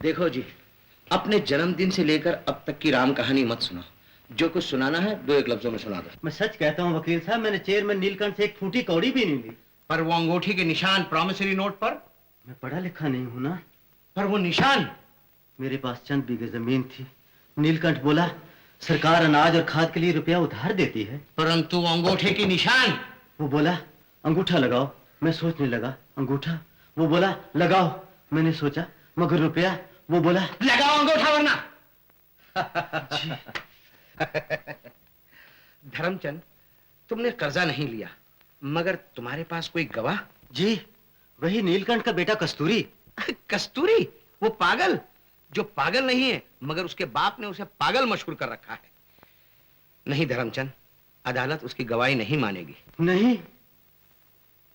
देखो जी, अपने जन्मदिन से लेकर अब तक की राम कहानी मत सुनाओ। जो कुछ सुनाना है 2-1 लफ्जों में सुना दो। मैं सच कहता हूँ वकील साहब, मैंने चेयरमैन नीलकंठ से एक फूटी कौड़ी भी नहीं ली। पर वो अंगूठी के निशान प्रॉमिसरी नोट पर? मैं पढ़ा लिखा नहीं हूं ना। पर वो निशान? मेरे पास चंद बीघे जमीन थी। नीलकंठ बोला सरकार अनाज और खाद के लिए रुपया उधार देती है। परंतु अंगूठे की निशान? वो बोला अंगूठा लगाओ। मैं सोचने लगा अंगूठा। वो बोला लगाओ। मैंने सोचा मगर रुपया। वो बोला लगाओ अंगूठा वरना। धर्मचंद, तुमने कर्जा नहीं लिया, मगर तुम्हारे पास कोई गवाह? जी, वही नीलकंठ का बेटा कस्तूरी। कस्तूरी? वो पागल जो पागल नहीं है, मगर उसके बाप ने उसे पागल मशहूर कर रखा है। नहीं धर्मचंद, अदालत उसकी गवाही नहीं मानेगी। नहीं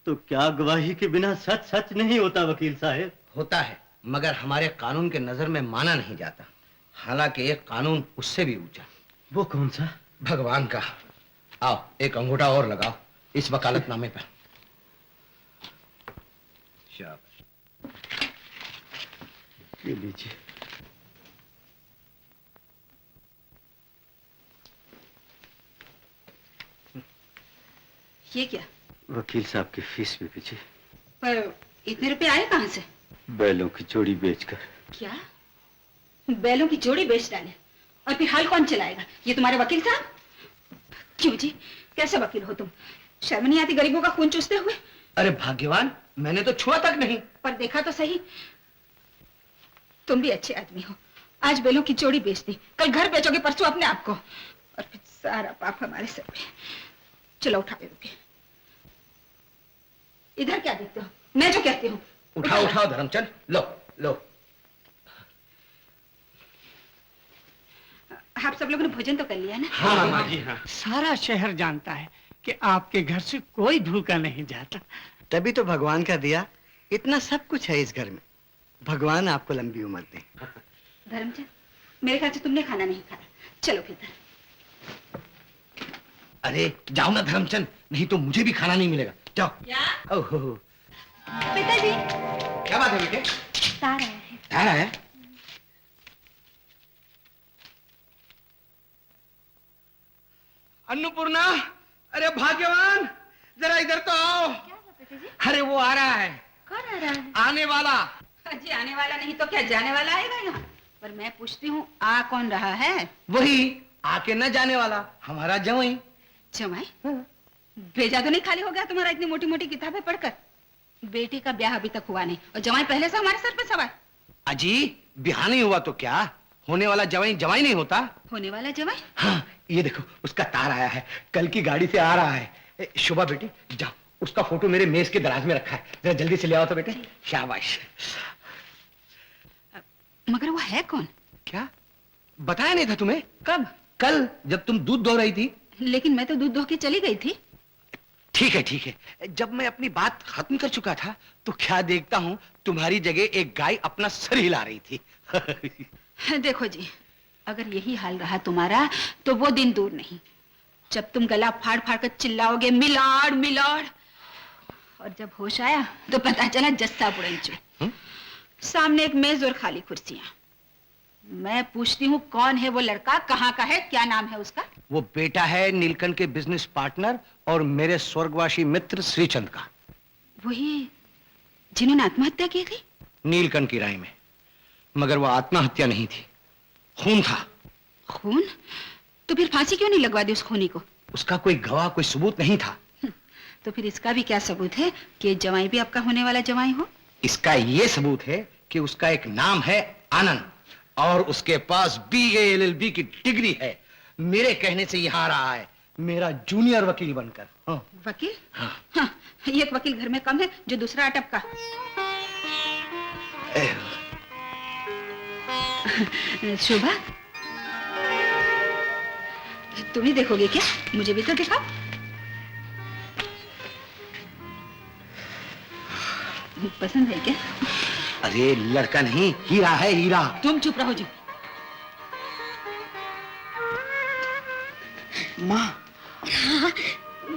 तो क्या गवाही के बिना सच सच नहीं होता वकील साहब? होता है, मगर हमारे कानून के नजर में माना नहीं जाता। हालांकि एक कानून उससे भी ऊंचा। वो कौन सा? भगवान का। आओ एक अंगूठा और लगाओ इस वकालतनामे पर। शाबाश। ये लीजिए। ये क्या? वकील साहब की फीस भी पीछे। पर इतने रुपए आए कहां से? बैलों की जोड़ी बेचकर। क्या? बैलों की जोड़ी बेच डाले और फिर हाल कौन चलाएगा? ये तुम्हारे वकील साहब? क्यों जी, कैसे वकील हो तुम? शर्म नहीं आती गरीबों का खून चूसते हुए? अरे भाग्यवान, मैंने तो छुआ तक नहीं। पर देखा तो सही, तुम भी अच्छे आदमी हो। आज बैलों की जोड़ी बेच दी, कल घर बेचोगे, परसों अपने आप को, और फिर सारा पाप हमारे सर पे। चलो उठा ले रुपये। इधर क्या देखते हो? मैं जो कहती हूँ उठाओ उठाओ धर्मचंद, लो लो। आप सब लोगों ने भोजन तो कर लिया ना? हाँ माँ जी हाँ। सारा शहर जानता है कि आपके घर से कोई भूखा नहीं जाता। तभी तो भगवान का दिया इतना सब कुछ है इस घर में। भगवान आपको लंबी उम्र दे। धर्मचंद, मेरे ख्याल से तुमने खाना नहीं खाया। चलो भीतर। अरे जाओ ना धर्मचंद, नहीं तो मुझे भी खाना नहीं मिलेगा। जाओ। क्या? ओहो। पिताजी। क्या बात है बेटे? तार आया है। तार आया? अन्नपूर्णा, अरे भाग्यवान, जरा इधर तो आओ। क्या है पिताजी? अरे वो आ रहा है। कौन आ रहा है? आने वाला। जी आने वाला नहीं तो क्या जाने वाला आएगा यहाँ? पर मैं पूछती हूँ आ कौन रहा है? वही आके न जाने वाला, हमारा जवाई। जमाई? भेजा तो नहीं खाली हो गया तुम्हारा इतनी मोटी मोटी किताबें पढ़कर? बेटी का ब्याह अभी तक हुआ नहीं और जमाई पहले से हमारे सर पे सवार। अजी ब्याह नहीं हुआ तो क्या, होने वाला जवाई जवाई नहीं होता। होने वाला जमाई? हाँ ये देखो उसका तार आया है, कल की गाड़ी से आ रहा है। शोभा बेटी जाओ, उसका फोटो मेरे मेज के दराज में रखा है, जरा जल्दी से ले आओ तो बेटे। शाबाश। मगर वो है कौन? क्या बताया नहीं था तुम्हें? कब? कल जब तुम दूध दो रही थी। लेकिन मैं तो दूध दो के चली गई थी। ठीक है ठीक है, जब मैं अपनी बात खत्म कर चुका था तो क्या देखता हूँ तुम्हारी जगह एक गाय अपना सर हिला रही थी। देखो जी, अगर यही हाल रहा तुम्हारा तो वो दिन दूर नहीं जब तुम गला फाड़ फाड़ कर चिल्लाओगे मिलाड़ मिलाड़, और जब होश आया तो पता चला जस्सा बुड़ंचू। सामने एक मेज और खाली कुर्सियां। मैं पूछती हूँ कौन है वो लड़का, कहाँ का है, क्या नाम है उसका? वो बेटा है नीलकंठ के बिजनेस पार्टनर और मेरे स्वर्गवासी मित्र श्रीचंद का। वही जिन्होंने आत्महत्या की थी? नीलकंठ की राय में, मगर वो आत्महत्या नहीं थी, खून था। खून? तो फिर फांसी क्यों नहीं लगवा दी उस खूनी को? उसका कोई गवाह, कोई सबूत नहीं था। तो फिर इसका भी क्या सबूत है कि जवाई भी आपका होने वाला जवाई हो? इसका ये सबूत है कि उसका एक नाम है आनंद और उसके पास BA LLB की डिग्री है। मेरे कहने से यहाँ आ रहा है, मेरा जूनियर वकील बनकर। हाँ। वकील? हाँ। हाँ, एक वकील घर में कम है जो दूसरा अटप का। शोभा, तुम ही देखोगे क्या? मुझे भी तो दिखाओ। पसंद है क्या? अरे लड़का नहीं, हीरा है हीरा। तुम चुप रहो जी। माँ। हाँ,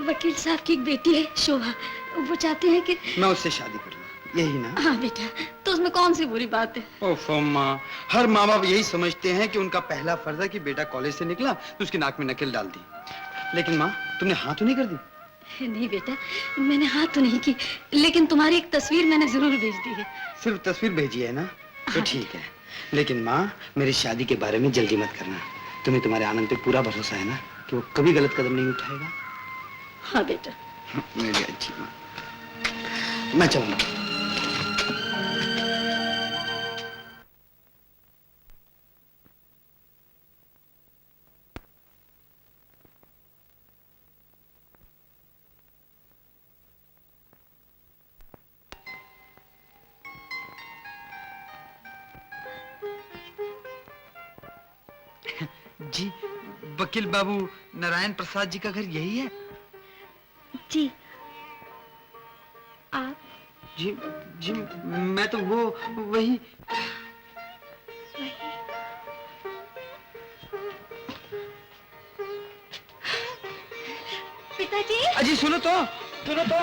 वकील साहब की एक बेटी है शोभा, वो चाहते हैं कि मैं उससे शादी कर लूं। यही ना? हाँ बेटा, तो उसमें कौन सी बुरी बात है? ओफो माँ, हर माँ बाप यही समझते हैं कि उनका पहला फर्ज है कि बेटा कॉलेज से निकला तो उसकी नाक में नकेल डाल दी। लेकिन माँ, तुमने हाँ तो नहीं कर दी? नहीं बेटा, मैंने हाँ तो नहीं की, लेकिन तुम्हारी एक तस्वीर मैंने जरूर भेज दी है। सिर्फ तस्वीर भेजी है ना? तो ठीक है। लेकिन माँ, मेरी शादी के बारे में जल्दी मत करना। तुम्हें तुम्हारे आनंद पे पूरा भरोसा है ना कि वो कभी गलत कदम नहीं उठाएगा? हाँ बेटा। मेरी अच्छी माँ, मैं चलूंगा। जी, वकील बाबू नारायण प्रसाद जी का घर यही है? जी। आप? जी जी, मैं तो वो वही। पिताजी? अजी सुनो तो, सुनो तो।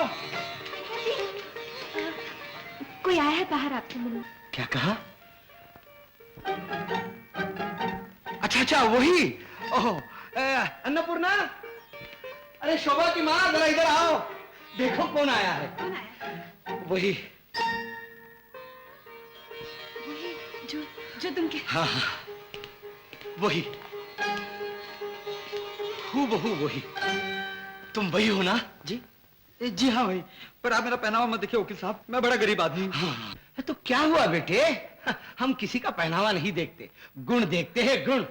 कोई आया है बाहर आपसे मिलने। क्या कहा? अच्छा अच्छा, वही। ओह, अन्नपूर्णा, अरे शोभा की माँ, जरा इधर आओ, देखो कौन आया है। कौन आया? वही। वही जो तुम हाँ हाँ, वही, हूबहू वही। तुम वही हो ना? जी जी हाँ भाई, पर आप मेरा पहनावा मत देखिए वकील साहब, मैं बड़ा गरीब आदमी हूँ। हाँ, तो क्या हुआ बेटे, हम किसी का पहनावा नहीं देखते, गुण देखते हैं, गुण।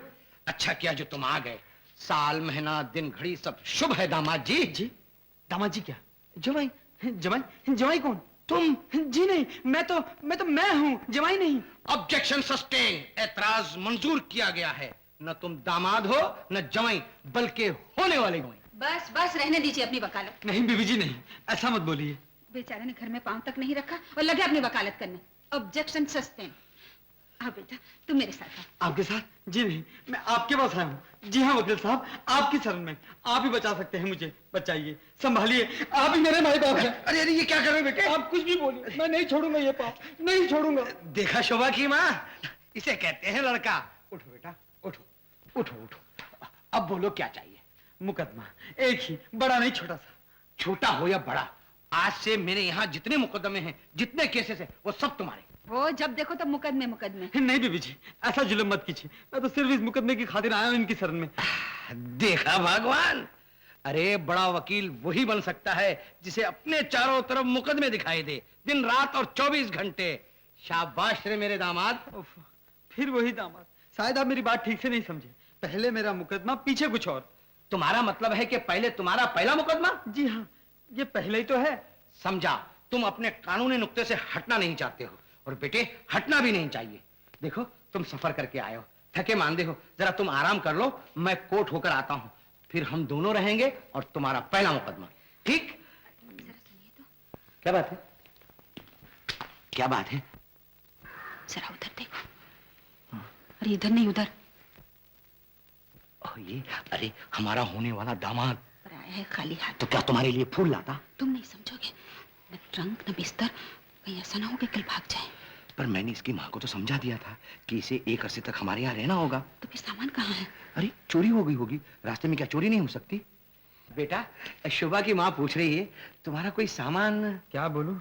अच्छा किया जो तुम आ गए। साल महीना दिन घड़ी सब शुभ है दामाद जी। जी दामाद जी क्या? जमाई? जमाई? जमाई कौन? तुम? जी नहीं, मैं हूँ, जमाई नहीं। ऑब्जेक्शन सस्टेन, ऐतराज मंजूर किया गया है। न तुम दामाद हो न जमाई, बल्कि होने वाले जमाई। बस बस, रहने दीजिए अपनी वकालत। नहीं बीबी जी नहीं, ऐसा मत बोलिए। बेचारे ने घर में पांव तक नहीं रखा और लगे अपनी वकालत करने। Objection sustain. हाँ बेटा, तुम मेरे साथ आओ। आपके साथ? जी नहीं, मैं आपके पास आया हूँ। जी हाँ वकील साहब, आपकी शरण में। आप ही बचा सकते हैं मुझे, बचाइए, संभालिए, आप ही मेरे माई बाप हैं। अरे अरे, ये क्या कर रहे हो बेटे? आप कुछ भी बोलिए, मैं नहीं छोड़ूंगा ये पाप, नहीं छोड़ूंगा। देखा शोभा की माँ, इसे कहते हैं लड़का। उठो बेटा, उठो उठो उठो। अब बोलो क्या चाहिए? मुकदमा एक ही, बड़ा नहीं छोटा सा। छोटा हो या बड़ा, आज से मेरे यहाँ जितने मुकदमे हैं, जितने केसेस हैं, वो सब तुम्हारे। वो जब देखो तब मुकदमे मुकदमे। नहीं बीबी जी, ऐसा जुल्म मत कीजिए, मैं तो सिर्फ इस मुकदमे की खातिर आया हूँ इनकी शरण में। देखा भगवान, अरे बड़ा वकील वही बन सकता है जिसे अपने चारों तरफ मुकदमे दिखाई दे, दिन रात और 24 घंटे। शाबाश रे मेरे दामाद। फिर वही दामाद, शायद आप मेरी बात ठीक से नहीं समझे। पहले मेरा मुकदमा, पीछे कुछ और। तुम्हारा मतलब है कि पहले तुम्हारा पहला मुकदमा? जी हाँ, ये पहले ही तो है। समझा, तुम अपने कानूनी नुक्ते से हटना नहीं चाहते हो, और बेटे हटना भी नहीं चाहिए। देखो तुम सफर करके आए हो, थके मांदे हो, जरा तुम आराम कर लो, मैं कोर्ट होकर आता हूँ, फिर हम दोनों रहेंगे और तुम्हारा पहला मुकदमा, ठीक? जरा सुनिए तो। क्या बात है? क्या बात है? जरा उधर देखो। अरे इधर नहीं, उधर। ये, अरे हमारा होने वाला दामाद। पर आया है खाली हाथ। तो क्या तुम्हारे लिए फूल लाता? तुम नहीं समझोगे, न ट्रंक न बिस्तर, कहीं ऐसा ना हो कि कल भाग जाए। पर मैंने इसकी माँ को तो समझा दिया था कि इसे एक अरसे तक हमारे यहाँ रहना होगा। तो फिर सामान कहाँ है? अरे चोरी हो गई होगी, रास्ते में क्या चोरी नहीं हो सकती? बेटा, शोभा की माँ पूछ रही है तुम्हारा कोई सामान। क्या बोलूं,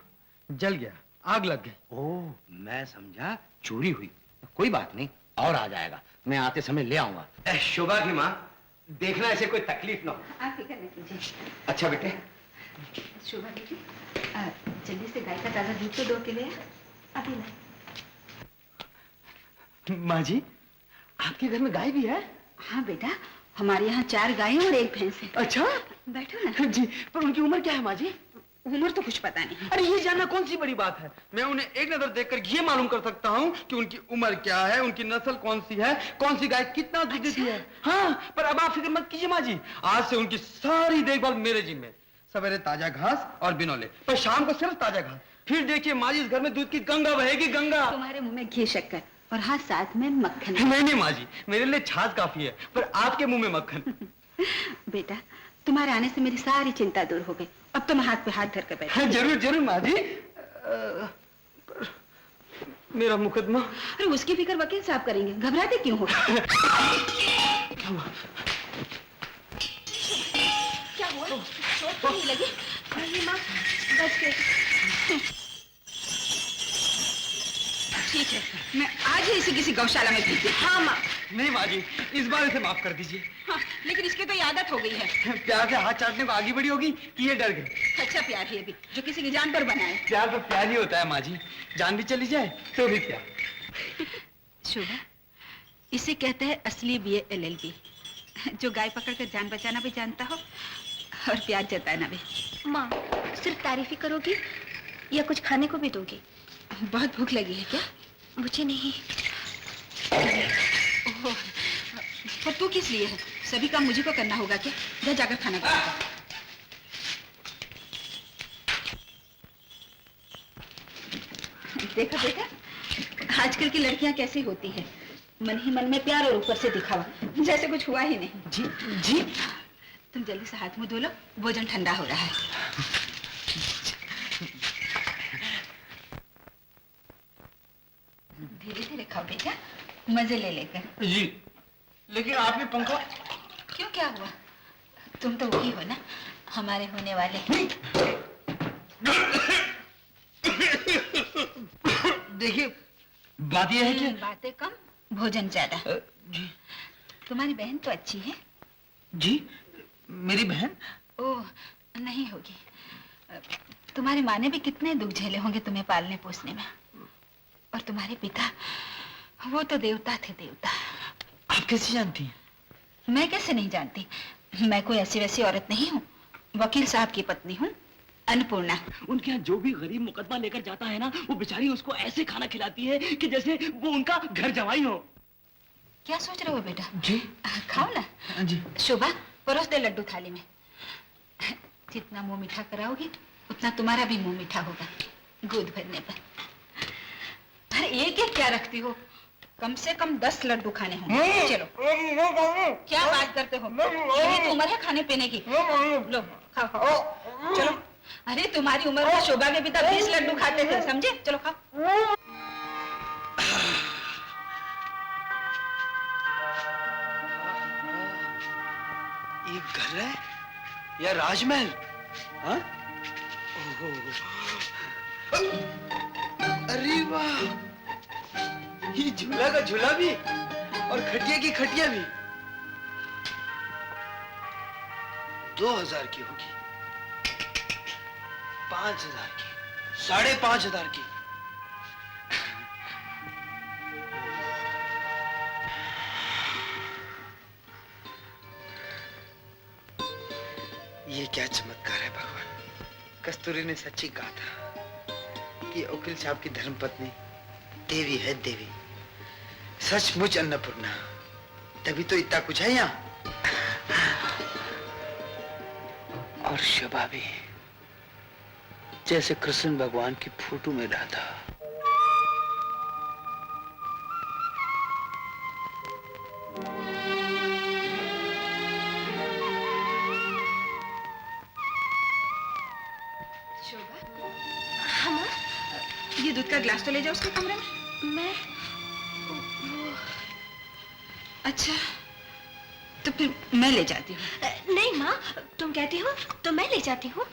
जल गया, आग लग गई। ओह, मैं समझा चोरी हुई। कोई बात नहीं, और आ जाएगा, मैं आते समय ले आऊंगा। शोभा की माँ, देखना ऐसे कोई तकलीफ ना हो। आप फिक्र न कीजिए। अच्छा बेटे। शोभा दीदी, जल्दी से गाय का ताजा दूध तो दो के लिए अभी लाए। माँ जी, आपके घर में गाय भी है? हाँ बेटा, हमारे यहाँ 4 गायें और 1 भैंस है। अच्छा। बैठो ना। जी, पर उनकी उम्र क्या है माँ जी? उम्र तो कुछ पता नहीं। अरे ये जानना कौन सी बड़ी बात है, मैं उन्हें एक नजर देखकर ये मालूम कर सकता हूँ कि उनकी उम्र क्या है, उनकी नस्ल कौन सी है, कौन सी गाय कितना दूध देती है। हाँ, पर अब आप फिक्र मत कीजिए माँ जी, आज से उनकी सारी देखभाल मेरे जिम्मे। सवेरे ताजा घास और बिनौले, पर शाम को सिर्फ ताजा घास। फिर देखिए माँ जी, इस घर में दूध की गंगा बहेगी, गंगा। तुम्हारे मुंह में घी शक्कर और हाँ साथ में मक्खन। नहीं माँ जी, मेरे लिए छाछ काफी है, पर आपके मुंह में मक्खन। बेटा, तुम्हारे आने से मेरी सारी चिंता दूर हो गई। अब तो मैं हाथ पे हाथ धर कर बैठी। जरूर जरूर माँ जी। मेरा मुकदमा। अरे उसकी फिक्र वकील साहब करेंगे, घबराते क्यों हो? क्या हुआ? क्या हुआ? चोट तो नहीं लगी? नहीं माँ, बच गई। ठीक है, मैं आज ही इसे किसी गौशाला में भेज दूँ। हाँ माँ। नहीं माँ जी, इस बार इसे माफ कर दीजिए। हाँ, लेकिन इसकी तो ये आदत हो गई है। प्यार से हाथ चाटने को आगे बढ़ी होगी कि ये डर गए। अच्छा प्यार है ये भी, जो किसी की जान पर बनाए। प्यार तो प्यार ही होता है माँ जी, जान भी चली जाए तो भी प्यार। शोभा, इसे कहते हैं असली BA LLB, जो गाय पकड़कर जान बचाना भी जानता हो और प्यार जताना भी। माँ, सिर्फ तारीफ ही करोगी या कुछ खाने को भी दोगी? बहुत भूख लगी है क्या? मुझे नहीं। ओह, पर तू किस लिए है? सभी काम मुझे को करना होगा क्या? जा जाकर खाना बना। देखा देखा, आजकल की लड़कियां कैसी होती हैं, मन ही मन में प्यार और ऊपर से दिखावा, जैसे कुछ हुआ ही नहीं। जी जी। तुम जल्दी से हाथ मुंह धो लो, भोजन ठंडा हो रहा है। धीरे धीरे खाओ बेटा, मजे ले लेकर। जी, लेकिन आपने पंखा। क्यों, क्या हुआ? तुम तो वही हो ना, हमारे होने वाले। देखिए, बात यह है कि बातें कम, भोजन ज्यादा। जी तुम्हारी बहन तो अच्छी है। जी, मेरी बहन। ओह, नहीं होगी। तुम्हारी माँ ने भी कितने दुख झेले होंगे तुम्हें पालने पोसने में। और तुम्हारे पिता, वो तो देवता थे, देवता। आप कैसे जानती हैं? मैं कैसे नहीं जानती, मैं कोई ऐसी वैसी औरत नहीं हूँ, वकील साहब की पत्नी हूँ, अन्नपूर्णा। उनके यहाँ जो भी गरीब मुकदमा लेकर जाता है ना, वो बेचारी उसको ऐसे खाना खिलाती है कि जैसे वो उनका घर जवाई हो। क्या सोच रहे हो बेटा? जी खाओ ना। जी। शोभा, परोस दे लड्डू थाली में। जितना मुंह मीठा कराओगी उतना तुम्हारा भी मुंह मीठा होगा गोद भरने पर। अरे एक एक क्या रखती हो, कम से कम 10 लड्डू खाने होंगे। चलो। क्या बात करते हो, यही तो उम्र है खाने पीने की। लो खाओ खाओ, चलो। अरे तुम्हारी उम्र में शोभा के पिता 20 लड्डू खाते थे, समझे? चलो खाओ। ये घर है या राजमहल? हाँ? अरे वाह, ये झूला का झूला भी और खटिया की खटिया भी 2000 की होगी, 5000 की, 5500 की। ये क्या चमत्कार है भगवान। कस्तूरी ने सच्ची कहा था कि वकील साहब की धर्मपत्नी देवी है, देवी, सचमुच अन्नपूर्णा। तभी तो इतना कुछ है यहाँ। और शोभा भी जैसे कृष्ण भगवान की फोटो में रहा था। ये दूध का ग्लास तो ले जाओ उसके कमरे में। मैं अच्छा, तो फिर मैं ले जाती हूँ। नहीं माँ, तुम कहती हो तो मैं ले जाती हूँ।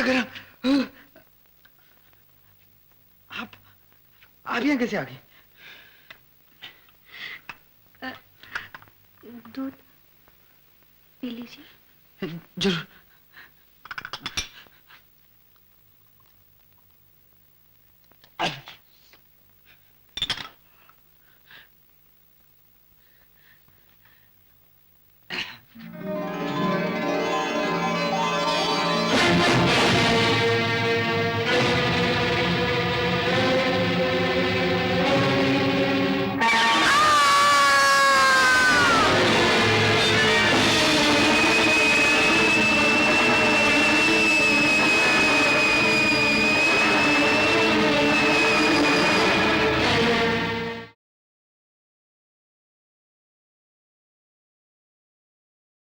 गरम। आप यहाँ कैसे आ गए? दूध पी लीजिए। जरूर।